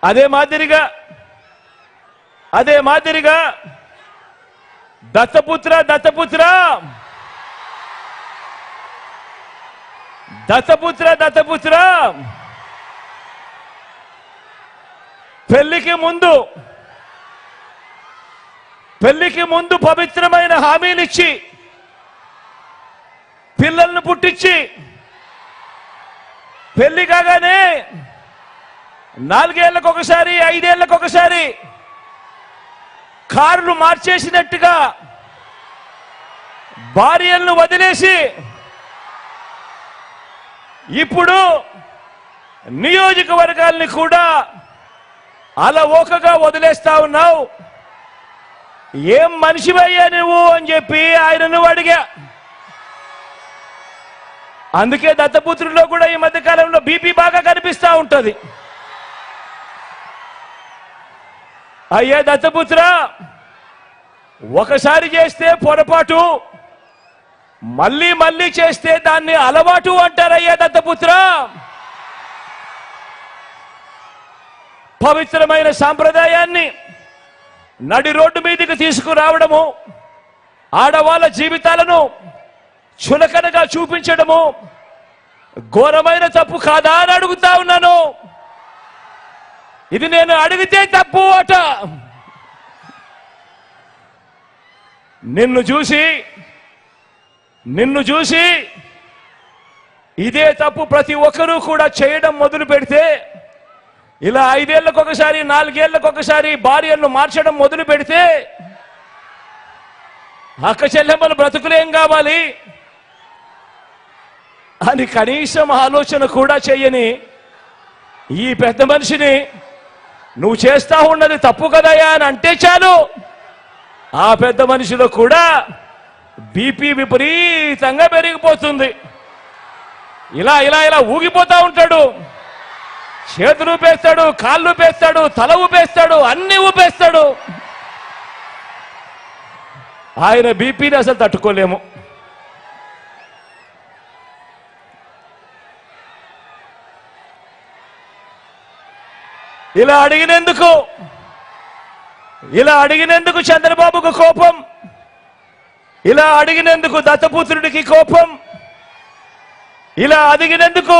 అదే మాదిరిగా దత్తపుత్ర పెళ్లికి ముందు పవిత్రమైన హామీలిచ్చి పిల్లలను పుట్టించి పెళ్లి కాగానే 4 ఏళ్లకొకసారి 5 ఏళ్లకొకసారి కార్లు మార్చేసినట్టుగా భార్యలను వదిలేసి ఇప్పుడు నియోజకవర్గాల్ని కూడా అలవోకగా వదిలేస్తా ఉన్నావు. ఏం మనిషివయ్యా నువ్వు అని చెప్పి ఆయనను అడిగా. అందుకే దత్తపుత్రుల్లో కూడా ఈ మధ్య కాలంలో బీపీ బాగా కనిపిస్తా ఉంటది. అయ్యా దత్తపుత్ర, ఒకసారి చేస్తే పొరపాటు, మళ్ళీ చేస్తే దాన్ని అలవాటు అంటారయ్యా దత్తపుత్ర. పవిత్రమైన సాంప్రదాయాన్ని నడి రోడ్డు మీదకి తీసుకురావడము, ఆడవాళ్ళ జీవితాలను చులకనగా చూపించడము ఘోరమైన తప్పు కాదా అని అడుగుతా ఉన్నాను. ఇది నేను అడిగితే తప్పు అట. నిన్ను చూసి ఇదే తప్పు ప్రతి ఒక్కరూ కూడా చేయడం మొదలు పెడితే, ఇలా 5 ఏళ్లకొకసారి 4 ఏళ్లకొకసారి భార్యలను మార్చడం మొదలు పెడితే అక్క చెల్లెమ్మల బ్రతుకులేం కావాలి అని కనీసం ఆలోచన కూడా చేయని ఈ పెద్ద మనిషిని నువ్వు చేస్తా ఉన్నది తప్పు కదయా అని అంటే చాలు, ఆ పెద్ద మనిషిలో కూడా బీపీ విపరీతంగా పెరిగిపోతుంది. ఇలా ఊగిపోతా ఉంటాడు. చేతులు ఊపేస్తాడు, కాళ్ళు ఊపేస్తాడు, తల ఊపేస్తాడు, అన్ని ఊపేస్తాడు. ఆయన బీపీని అసలు తట్టుకోలేము. ఇలా అడిగినందుకు చంద్రబాబుకు కోపం, ఇలా అడిగినందుకు దత్తపుత్రుడికి కోపం, ఇలా అడిగినందుకు